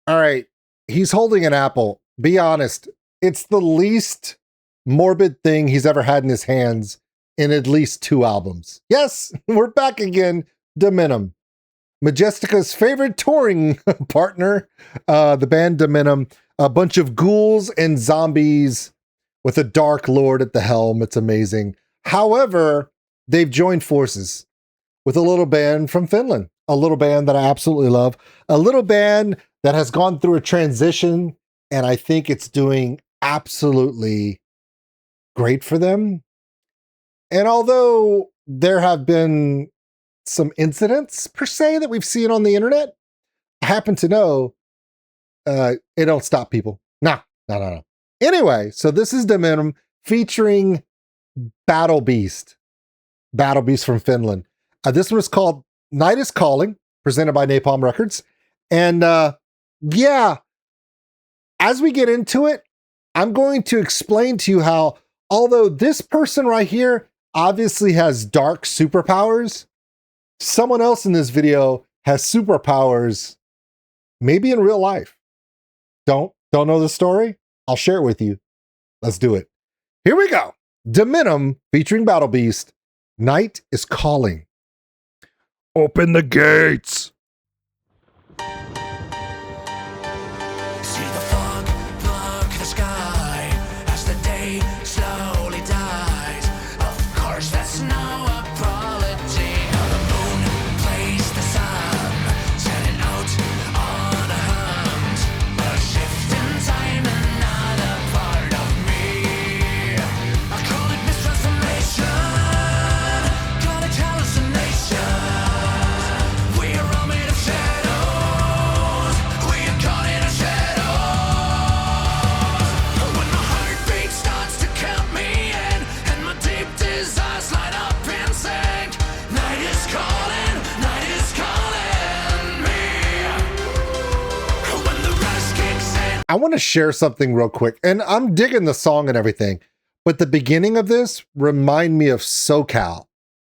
All right. He's holding an apple. Be honest. It's the least morbid thing he's ever had in his hands in at least 2 albums. Yes, we're back again. Dominum. Majestica's favorite touring partner, the band Dominum. A bunch of ghouls and zombies with a dark lord at the helm. It's amazing. However, they've joined forces with a little band from Finland, a little band that I absolutely love, a little band that has gone through a transition, and I think it's doing absolutely great for them. And although there have been some incidents, per se, that we've seen on the internet, I happen to know it don't stop people. No. Anyway, so this is Dominum featuring Battle Beast from Finland. This one is called Night is Calling, presented by Napalm Records. And yeah, as we get into it, I'm going to explain to you how, although this person right here obviously has dark superpowers, someone else in this video has superpowers, maybe in real life. Don't know the story? I'll share it with you. Let's do it. Here we go. Dominum featuring Battle Beast. Night is Calling. Open the gates. See the fog block the sky as the day slowly dies. Of course, that's no apology. How the moon plays the sun, setting out on a hunt. A shift in time, another part of me. I call it mistransformation, call it hallucination. We're all made of shadows. We are caught in a shadows. When my heartbeat starts to count me in, and my deep desires light up in sync. Night is calling me. When the rush kicks in. I want to share something real quick, and I'm digging the song and everything, but the beginning of this remind me of SoCal.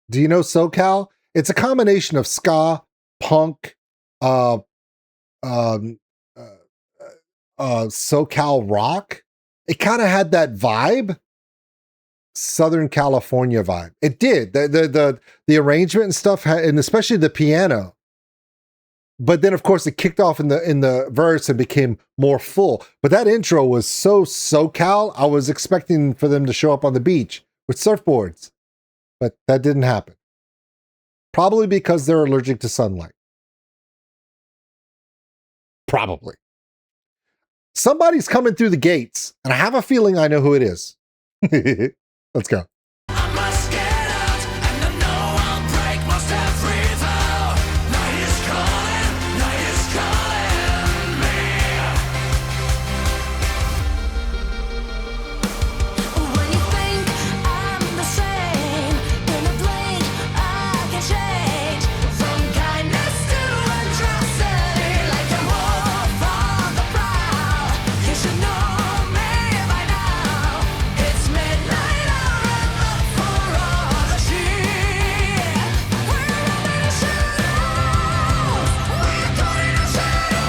Do you know SoCal? It's a combination of ska, punk, SoCal rock. It kind of had that vibe, Southern California vibe. It did. The arrangement and stuff, and especially the piano. But then, of course, it kicked off in the verse and became more full. But that intro was so SoCal. I was expecting for them to show up on the beach with surfboards, but that didn't happen. Probably because they're allergic to sunlight. Probably. Somebody's coming through the gates, and I have a feeling I know who it is. Let's go. I must get out, and I know I'll break most every vow. Night is calling me. When you think I'm the same, in a blink I can change from kindness to atrocity, like a wolf on the prowl. You should know me by now. It's midnight out for all the sheep. We're running in shadows. We're going in shadows.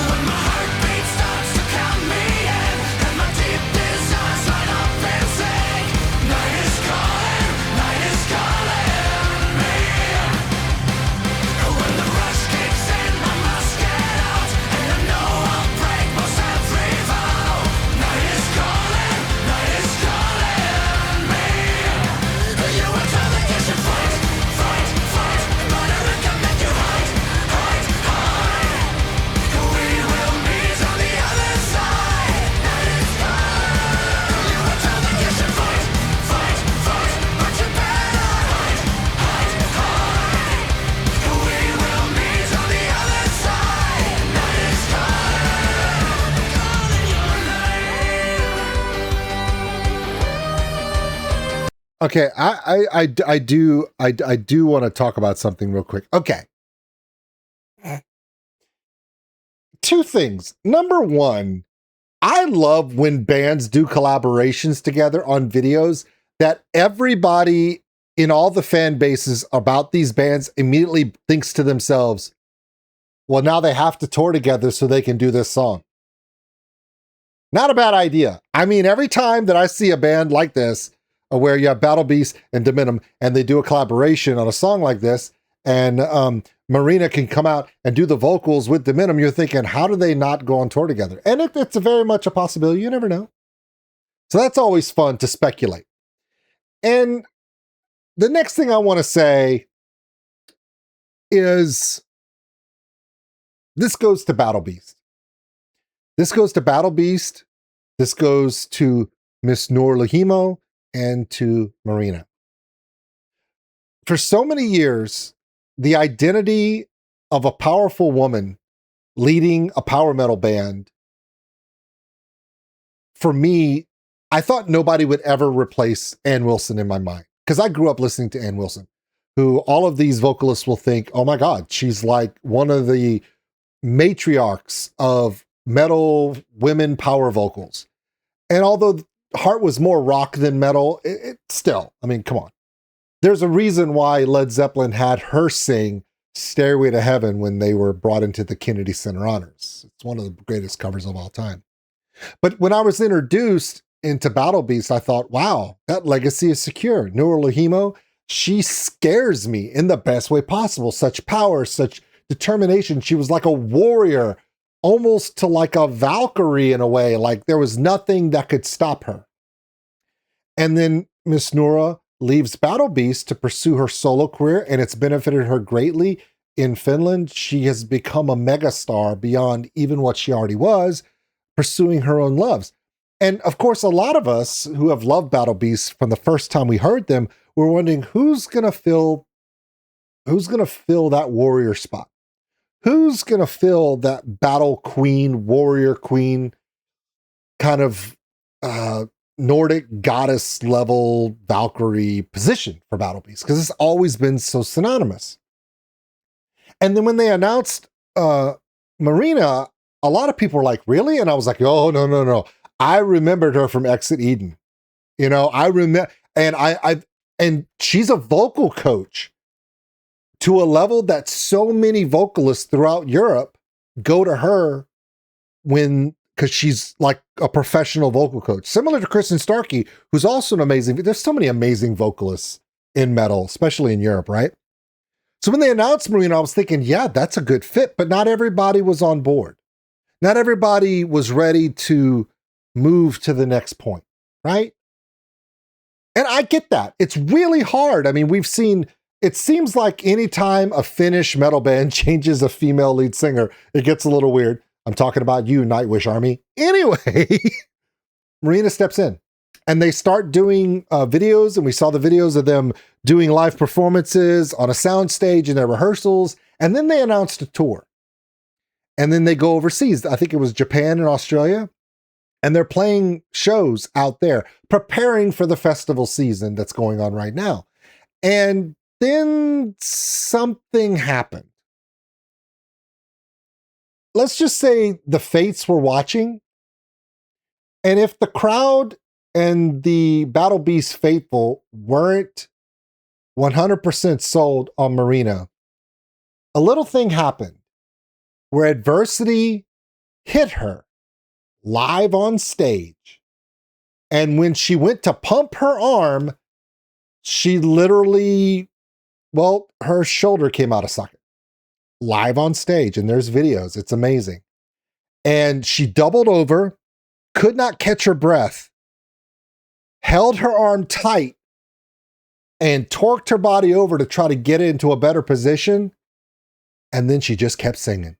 When my heartbeat starts to count me in, and my deep desires light up in sync. Night is calling me. When the rush kicks in, I must get out, and I know I'll break most every vow. Night is calling me. You were told that you should fight, but I recommend you hide. We will meet on the other side. Night is calling. You were told that you should fight, but you better hide. We will meet on the other side. Night is calling your name. Okay, I do want to talk about something real quick. Okay. 2 things. Number 1, I love when bands do collaborations together on videos that everybody in all the fan bases about these bands immediately thinks to themselves, Well, now they have to tour together so they can do this song. Not a bad idea. I mean, every time that I see a band like this, where you have Battle Beast and Dominum, and they do a collaboration on a song like this, and Marina can come out and do the vocals with Dominum, you're thinking, how do they not go on tour together? And it's very much a possibility. You never know. So that's always fun to speculate. And the next thing I want to say is this goes to Battle Beast. This goes to Battle Beast. This goes to Miss Noor Lahimo and to Marina. For so many years, the identity of a powerful woman leading a power metal band, for me, I thought nobody would ever replace Ann Wilson in my mind. Because I grew up listening to Ann Wilson, who all of these vocalists will think, oh my God, she's like one of the matriarchs of metal women power vocals. And although Heart was more rock than metal, it still, I mean, come on. There's a reason why Led Zeppelin had her sing Stairway to Heaven when they were brought into the Kennedy Center Honors. It's one of the greatest covers of all time. But when I was introduced into Battle Beast, I thought, wow, that legacy is secure. Noor Lahimo, she scares me in the best way possible. Such power, such determination. She was like a warrior, almost to like a Valkyrie in a way. Like there was nothing that could stop her. And then Miss Noora leaves Battle Beast to pursue her solo career, and it's benefited her greatly. In Finland, she has become a megastar beyond even what she already was, pursuing her own loves. And of course, a lot of us who have loved Battle Beast from the first time we heard them, were wondering who's gonna fill that warrior spot? Who's gonna fill that battle queen, warrior queen, kind of Nordic goddess level Valkyrie position for Battle Beast? Because it's always been so synonymous. And then when they announced Marina, a lot of people were like, really? And I was like, oh, no. I remembered her from Exit Eden. You know, I remember, and and she's a vocal coach to a level that so many vocalists throughout Europe go to her because she's like a professional vocal coach, similar to Kristen Starkey, who's also an amazing, there's so many amazing vocalists in metal, especially in Europe, right? So when they announced Marina, I was thinking, yeah, that's a good fit, but not everybody was on board. Not everybody was ready to move to the next point, right? And I get that. It's really hard. I mean, we've seen, it seems like anytime a Finnish metal band changes a female lead singer, it gets a little weird. I'm talking about you, Nightwish Army. Anyway, Marina steps in and they start doing videos, and we saw the videos of them doing live performances on a soundstage in their rehearsals. And then they announced a tour. And then they go overseas. I think it was Japan and Australia. And they're playing shows out there, preparing for the festival season that's going on right now. And then something happened. Let's just say the fates were watching. And if the crowd and the Battle Beast faithful weren't 100% sold on Marina, a little thing happened where adversity hit her live on stage. And when she went to pump her arm, she literally, well, her shoulder came out of socket live on stage. And there's videos. It's amazing. And she doubled over, could not catch her breath, held her arm tight, and torqued her body over to try to get it into a better position. And then she just kept singing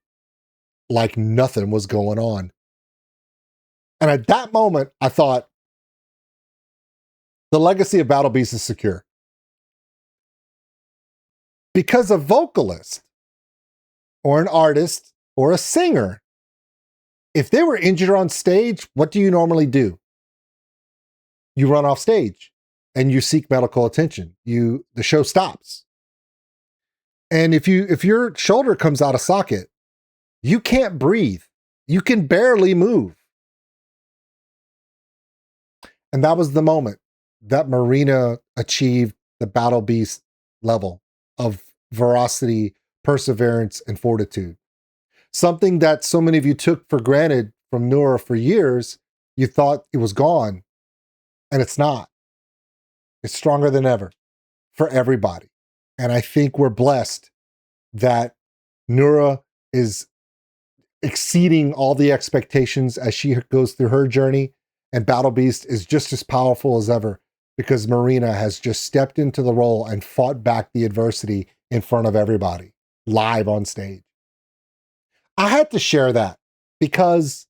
like nothing was going on. And at that moment, I thought, the legacy of Battle Beast is secure. Because a vocalist or an artist or a singer, if they were injured on stage, what do you normally do? You run off stage and you seek medical attention. The show stops. And if your shoulder comes out of socket, you can't breathe. You can barely move. And that was the moment that Marina achieved the Battle Beast level of veracity, perseverance, and fortitude. Something that so many of you took for granted from Noura for years, you thought it was gone, and it's not. It's stronger than ever for everybody. And I think we're blessed that Noura is exceeding all the expectations as she goes through her journey, and Battle Beast is just as powerful as ever because Marina has just stepped into the role and fought back the adversity in front of everybody, live on stage. I had to share that because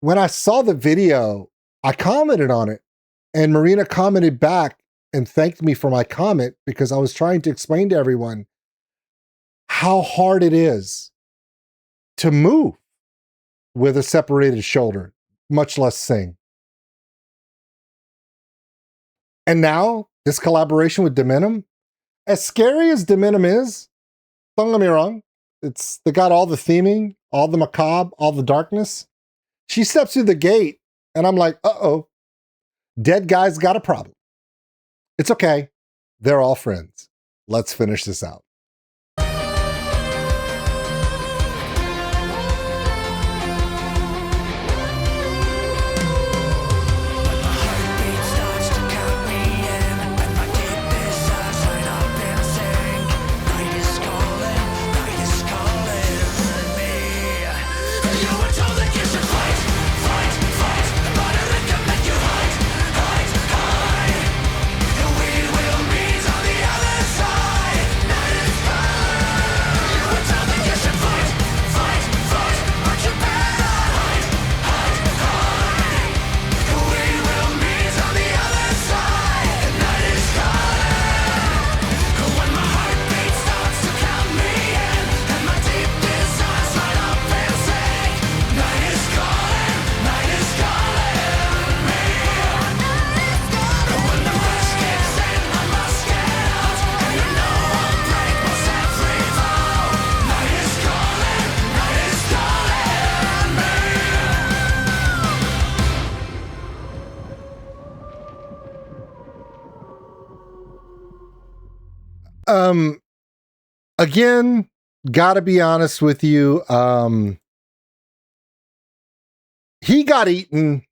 when I saw the video, I commented on it, and Marina commented back and thanked me for my comment because I was trying to explain to everyone how hard it is to move with a separated shoulder, much less sing. And now this collaboration with Dominum, as scary as Dominum is, don't get me wrong, they got all the theming, all the macabre, all the darkness. She steps through the gate and I'm like, uh-oh, dead guy's got a problem. It's okay. They're all friends. Let's finish this out. Again, gotta be honest with you. He got eaten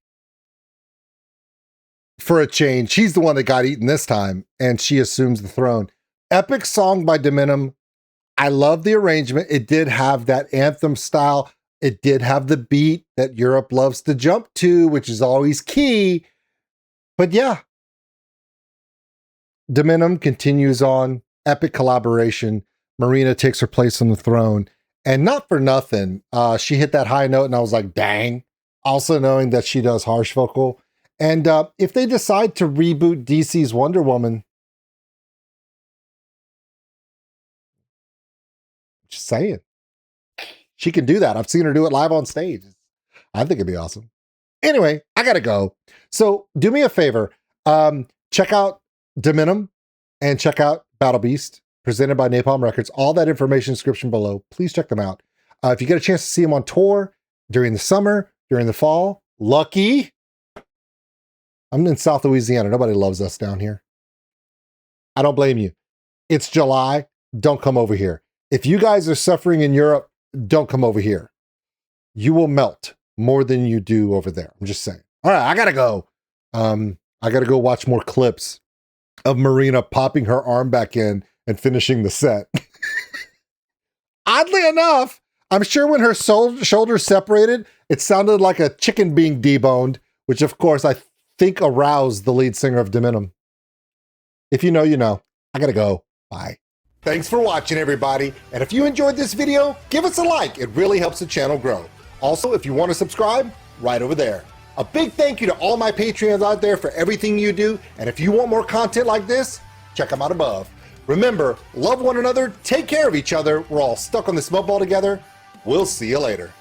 for a change. She's the one that got eaten this time, and she assumes the throne. Epic song by Dominum. I love the arrangement. It did have that anthem style. It did have the beat that Europe loves to jump to, which is always key. But yeah, Dominum continues on. Epic collaboration. Marina takes her place on the throne. And not for nothing, she hit that high note and I was like, dang. Also knowing that she does harsh vocal. And if they decide to reboot DC's Wonder Woman, just saying, she can do that. I've seen her do it live on stage. I think it'd be awesome. Anyway, I gotta go. So do me a favor. Check out Dominum and check out Battle Beast, presented by Napalm Records. All that information in the description below. Please check them out. If you get a chance to see them on tour during the summer, during the fall, lucky. I'm in South Louisiana. Nobody loves us down here. I don't blame you. It's July. Don't come over here. If you guys are suffering in Europe, don't come over here. You will melt more than you do over there. I'm just saying. All right, I gotta go. I gotta go watch more clips of Marina popping her arm back in and finishing the set. Oddly enough, I'm sure when her shoulders separated, it sounded like a chicken being deboned, which of course I think aroused the lead singer of Dominum. If you know, you know. I gotta go. Bye. Thanks for watching, everybody. And if you enjoyed this video, give us a like. It really helps the channel grow. Also, if you want to subscribe, right over there. A big thank you to all my Patreons out there for everything you do. And if you want more content like this, check them out above. Remember, love one another, take care of each other. We're all stuck on this mud ball together. We'll see you later.